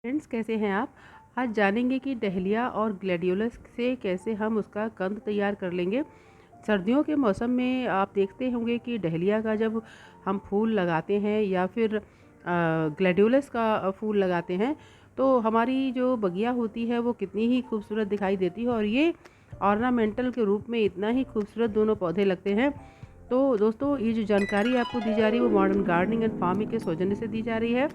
Friends, कैसे हैं आप। आज जानेंगे कि डहलिया और ग्लैडियोलस से कैसे हम उसका कंद तैयार कर लेंगे। सर्दियों के मौसम में आप देखते होंगे कि डहलिया का जब हम फूल लगाते हैं या फिर ग्लैडियोलस का फूल लगाते हैं तो हमारी जो बगिया होती है वो कितनी ही खूबसूरत दिखाई देती है और ये ऑर्नामेंटल के रूप में इतना ही खूबसूरत दोनों पौधे लगते हैं। तो दोस्तों, ये जो जानकारी आपको दी जा रही है वो मॉडर्न गार्डनिंग एंड फार्मिंग के सौजन्य से दी जा रही है।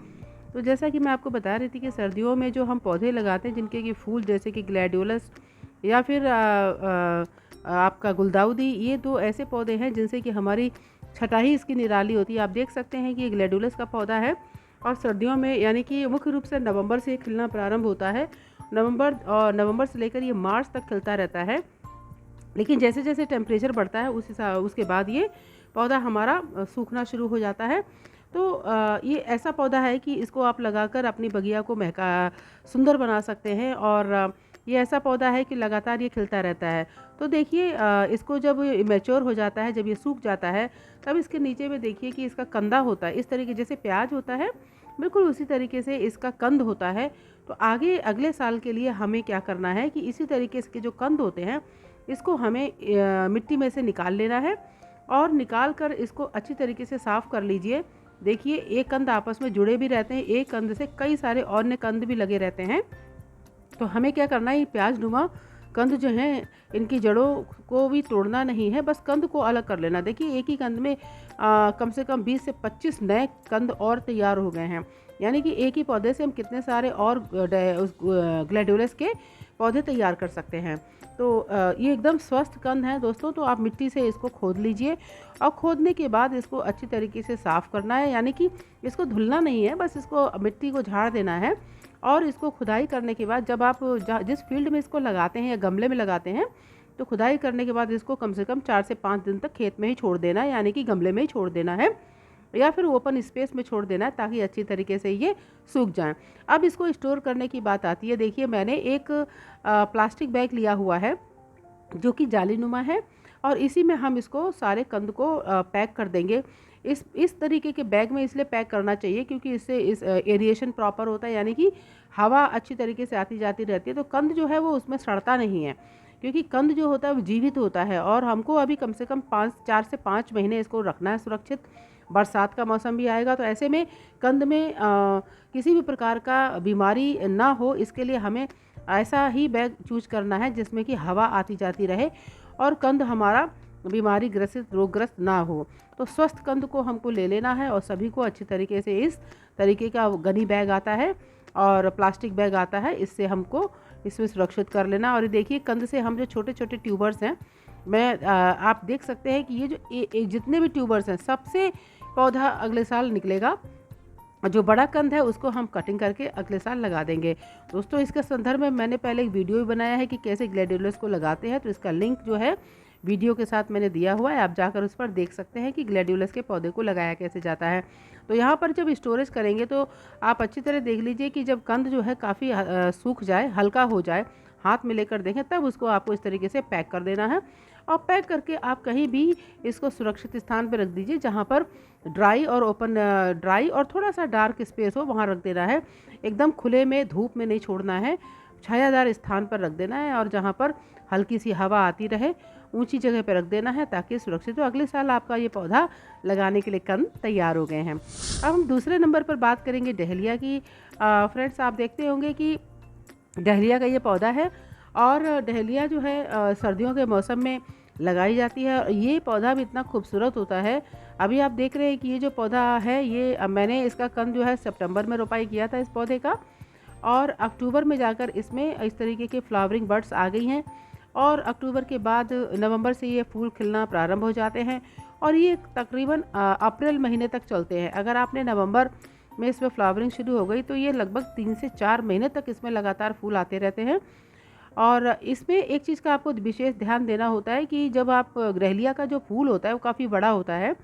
तो जैसा कि मैं आपको बता रही थी कि सर्दियों में जो हम पौधे लगाते हैं जिनके कि फूल जैसे कि ग्लैडियोलस या फिर आपका गुलदाउदी, ये दो ऐसे पौधे हैं जिनसे कि हमारी छटाई इसकी निराली होती है। आप देख सकते हैं कि ये ग्लैडियोलस का पौधा है और सर्दियों में यानी कि मुख्य रूप से नवंबर से खिलना प्रारंभ होता है। नवंबर से लेकर ये मार्च तक खिलता रहता है। लेकिन जैसे जैसे टेम्परेचर बढ़ता है उसके बाद ये पौधा हमारा सूखना शुरू हो जाता है। तो ये ऐसा पौधा है कि इसको आप लगाकर अपनी बगिया को महका सुंदर बना सकते हैं और ये ऐसा पौधा है कि लगातार ये खिलता रहता है। तो देखिए, इसको जब मैच्योर हो जाता है, जब ये सूख जाता है, तब इसके नीचे में देखिए कि इसका कंदा होता है। इस तरीके जैसे प्याज होता है, बिल्कुल उसी तरीके से इसका कंद होता है। तो आगे अगले साल के लिए हमें क्या करना है कि इसी तरीके से जो कंद होते हैं इसको हमें मिट्टी में से निकाल लेना है और निकाल कर इसको अच्छी तरीके से साफ़ कर लीजिए। देखिए, एक कंद आपस में जुड़े भी रहते हैं, एक कंद से कई सारे अन्य कंद भी लगे रहते हैं। तो हमें क्या करना है, ये प्याज नुमा कंद जो हैं इनकी जड़ों को भी तोड़ना नहीं है, बस कंद को अलग कर लेना। देखिए, एक ही कंद में कम से कम 20 से 25 नए कंद और तैयार हो गए हैं। यानी कि एक ही पौधे से हम कितने सारे और ग्लैडियोलस के पौधे तैयार कर सकते हैं। तो ये एकदम स्वस्थ कंद हैं दोस्तों। तो आप मिट्टी से इसको खोद लीजिए और खोदने के बाद इसको अच्छी तरीके से साफ़ करना है, यानी कि इसको धुलना नहीं है, बस इसको मिट्टी को झाड़ देना है। और इसको खुदाई करने के बाद जब आप जिस फील्ड में इसको लगाते हैं या गमले में लगाते हैं, तो खुदाई करने के बाद इसको कम से कम 4 से 5 दिन तक खेत में ही छोड़ देना है, यानी कि गमले में ही छोड़ देना है या फिर ओपन स्पेस में छोड़ देना है ताकि अच्छी तरीके से ये सूख जाएं। अब इसको स्टोर करने की बात आती है। देखिए, मैंने एक प्लास्टिक बैग लिया हुआ है जो कि जालीनुमा है और इसी में हम इसको सारे कंद को पैक कर देंगे। इस तरीके के बैग में इसलिए पैक करना चाहिए क्योंकि इससे एरिएशन प्रॉपर होता है, यानी कि हवा अच्छी तरीके से आती जाती रहती है। तो कंद जो है वो उसमें सड़ता नहीं है, क्योंकि कंद जो होता है वो जीवित होता है और हमको अभी कम से कम 4 से 5 महीने इसको रखना है सुरक्षित। बरसात का मौसम भी आएगा, तो ऐसे में कंद में किसी भी प्रकार का बीमारी ना हो, इसके लिए हमें ऐसा ही बैग चूज़ करना है जिसमें कि हवा आती जाती रहे और कंद हमारा बीमारी ग्रसित रोगग्रस्त ना हो। तो स्वस्थ कंद को हमको ले लेना है और सभी को अच्छी तरीके से इस तरीके का गनी बैग आता है और प्लास्टिक बैग आता है, इससे हमको इसमें सुरक्षित कर लेना। और ये देखिए, कंद से हम जो छोटे छोटे ट्यूबर्स हैं, आप देख सकते हैं कि ये जो जितने भी ट्यूबर्स हैं सबसे पौधा अगले साल निकलेगा। जो बड़ा कंद है उसको हम कटिंग करके अगले साल लगा देंगे। दोस्तों, इसके संदर्भ में मैंने पहले एक वीडियो भी बनाया है कि कैसे ग्लैडियोलस को लगाते हैं, तो इसका लिंक जो है वीडियो के साथ मैंने दिया हुआ है, आप जाकर उस पर देख सकते हैं कि ग्लैडियोलस के पौधे को लगाया कैसे जाता है। तो यहाँ पर जब स्टोरेज करेंगे तो आप अच्छी तरह देख लीजिए कि जब कंद जो है काफ़ी सूख जाए, हल्का हो जाए, हाथ में लेकर देखें, तब उसको आपको इस तरीके से पैक कर देना है। और पैक करके आप कहीं भी इसको सुरक्षित स्थान पर रख दीजिए जहाँ पर ड्राई और थोड़ा सा डार्क स्पेस हो, वहाँ रख देना है। एकदम खुले में धूप में नहीं छोड़ना है, छायादार स्थान पर रख देना है और जहाँ पर हल्की सी हवा आती रहे, ऊंची जगह पर रख देना है ताकि सुरक्षित हो। अगले साल आपका ये पौधा लगाने के लिए कंद तैयार हो गए हैं। अब हम दूसरे नंबर पर बात करेंगे डहलिया की। फ्रेंड्स, आप देखते होंगे कि डहलिया का ये पौधा है और डहलिया जो है सर्दियों के मौसम में लगाई जाती है और ये पौधा भी इतना खूबसूरत होता है। अभी आप देख रहे हैं कि ये जो पौधा है ये मैंने इसका कंद जो है सितंबर में रोपाई किया था इस पौधे का, और अक्टूबर में जाकर इसमें इस तरीके के फ्लावरिंग बड्स आ गई हैं और अक्टूबर के बाद नवंबर से ये फूल खिलना प्रारंभ हो जाते हैं और ये तकरीबन अप्रैल महीने तक चलते हैं। अगर आपने नवंबर में इसमें फ्लावरिंग शुरू हो गई तो ये लगभग 3 से 4 महीने तक इसमें लगातार फूल आते रहते हैं। और इसमें एक चीज़ का आपको विशेष ध्यान देना होता है कि जब आप ग्रहेलिया का जो फूल होता है वो काफ़ी बड़ा होता है,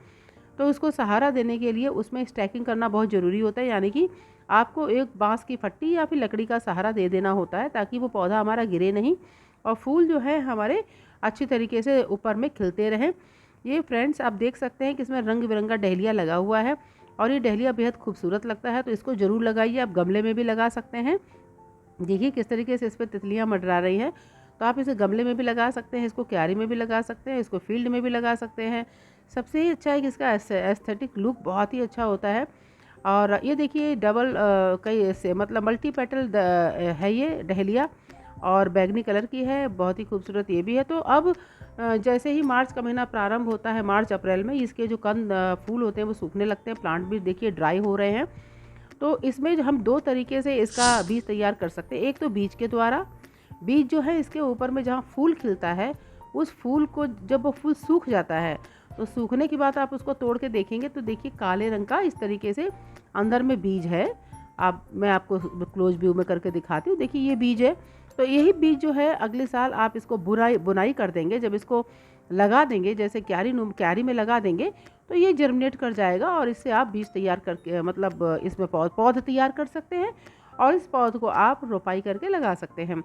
तो उसको सहारा देने के लिए उसमें स्टैकिंग करना बहुत ज़रूरी होता है, यानी कि आपको एक बांस की फट्टी या फिर लकड़ी का सहारा दे देना होता है ताकि वो पौधा हमारा गिरे नहीं और फूल जो है हमारे अच्छी तरीके से ऊपर में खिलते रहें। ये फ्रेंड्स, आप देख सकते हैं कि इसमें रंग बिरंगा डहलिया लगा हुआ है और ये डहलिया बेहद खूबसूरत लगता है, तो इसको ज़रूर लगाइए। आप गमले में भी लगा सकते हैं। देखिए किस तरीके से इस पे तितलियाँ मंडरा रही हैं, तो आप इसे गमले में भी लगा सकते हैं, इसको क्यारी में भी लगा सकते हैं, इसको फील्ड में भी लगा सकते हैं। सबसे अच्छा है कि इसका एस्थेटिक लुक बहुत ही अच्छा होता है। और ये देखिए डबल कई से मतलब मल्टी पेटल है ये डहलिया, और बैंगनी कलर की है, बहुत ही खूबसूरत ये भी है। तो अब जैसे ही मार्च का महीना प्रारंभ होता है, मार्च अप्रैल में इसके जो कंद फूल होते हैं वो सूखने लगते हैं, प्लांट भी देखिए ड्राई हो रहे हैं। तो इसमें जो हम 2 तरीके से इसका बीज तैयार कर सकते हैं। एक तो बीज के द्वारा, बीज जो है इसके ऊपर में जहाँ फूल खिलता है, उस फूल को जब वो फूल सूख जाता है, तो सूखने के बाद आप उसको तोड़ के देखेंगे तो देखिए काले रंग का इस तरीके से अंदर में बीज है। मैं आपको क्लोज व्यू में करके दिखाती हूँ। देखिए ये बीज है। तो यही बीज जो है अगले साल आप इसको बुनाई कर देंगे, जब इसको लगा देंगे, जैसे क्यारी में लगा देंगे, तो ये जर्मिनेट कर जाएगा और इससे आप बीज तैयार करके मतलब इसमें पौध तैयार कर सकते हैं और इस पौध को आप रोपाई करके लगा सकते हैं।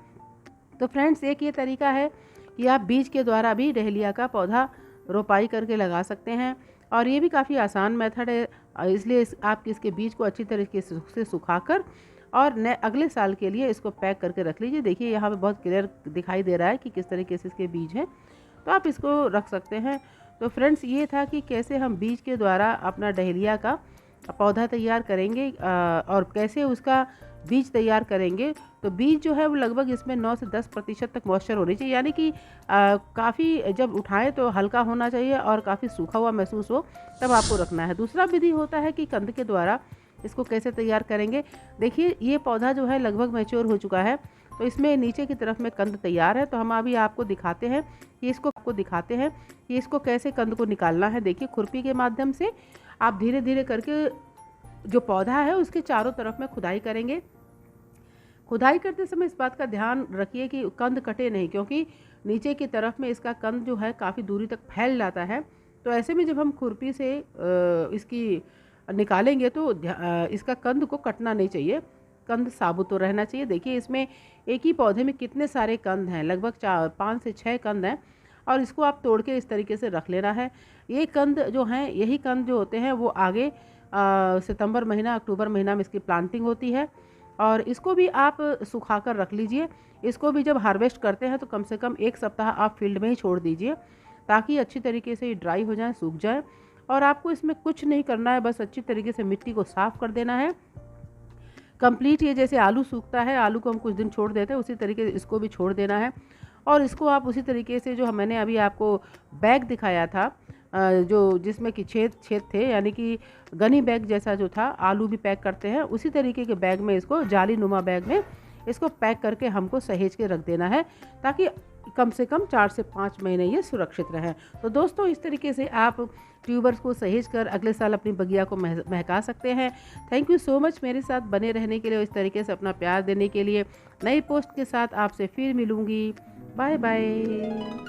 तो फ्रेंड्स, एक ये तरीका है कि आप बीज के द्वारा भी डहलिया का पौधा रोपाई करके लगा सकते हैं, और ये भी काफ़ी आसान मेथड है। इसलिए आप इसके बीज को अच्छी तरीके से सुखाकर और अगले साल के लिए इसको पैक करके रख लीजिए। देखिए यहाँ पे बहुत क्लियर दिखाई दे रहा है कि किस तरीके से इसके बीज हैं, तो आप इसको रख सकते हैं। तो फ्रेंड्स, ये था कि कैसे हम बीज के द्वारा अपना डहलिया का पौधा तैयार करेंगे और कैसे उसका बीज तैयार करेंगे। तो बीज जो है वो लगभग इसमें 9 से 10% तक मॉइस्चर होनी चाहिए, यानी कि काफ़ी जब उठाएं तो हल्का होना चाहिए और काफ़ी सूखा हुआ महसूस हो, तब आपको रखना है। दूसरा विधि होता है कि कंद के द्वारा इसको कैसे तैयार करेंगे। देखिए ये पौधा जो है लगभग मैच्योर हो चुका है, तो इसमें नीचे की तरफ में कंद तैयार है। तो हम अभी आपको दिखाते हैं कि इसको कैसे कंद को निकालना है। देखिए खुरपी के माध्यम से आप धीरे धीरे करके जो पौधा है उसके चारों तरफ में खुदाई करेंगे। खुदाई करते समय इस बात का ध्यान रखिए कि कंद कटे नहीं, क्योंकि नीचे की तरफ में इसका कंद जो है काफ़ी दूरी तक फैल जाता है। तो ऐसे में जब हम खुरपी से इसकी निकालेंगे तो इसका कंद को कटना नहीं चाहिए, कंद साबुत तो रहना चाहिए। देखिए इसमें एक ही पौधे में कितने सारे कंद हैं, लगभग 5 से 6 कंद हैं, और इसको आप तोड़ के इस तरीके से रख लेना है। ये कंद जो हैं, यही कंद जो होते हैं वो आगे सितंबर महीना, अक्टूबर महीना में इसकी प्लांटिंग होती है, और इसको भी आप सुखा कर रख लीजिए। इसको भी जब हार्वेस्ट करते हैं तो कम से कम 1 सप्ताह आप फील्ड में ही छोड़ दीजिए, ताकि अच्छी तरीके से ये ड्राई हो जाए, सूख जाए। और आपको इसमें कुछ नहीं करना है, बस अच्छी तरीके से मिट्टी को साफ़ कर देना है कंप्लीट। ये जैसे आलू सूखता है, आलू को हम कुछ दिन छोड़ देते हैं, उसी तरीके से इसको भी छोड़ देना है। और इसको आप उसी तरीके से जो मैंने अभी आपको बैग दिखाया था, जो जिसमें कि छेद थे, यानी कि गनी बैग जैसा जो था, आलू भी पैक करते हैं, उसी तरीके के बैग में इसको, जाली नुमा बैग में इसको पैक करके हमको सहेज के रख देना है, ताकि कम से कम 4 से 5 महीने ये सुरक्षित रहें। तो दोस्तों, इस तरीके से आप ट्यूबर्स को सहेज कर अगले साल अपनी बगिया को महका सकते हैं। थैंक यू सो मच मेरे साथ बने रहने के लिए, इस तरीके से अपना प्यार देने के लिए। नई पोस्ट के साथ आपसे फिर मिलूँगी। Bye bye.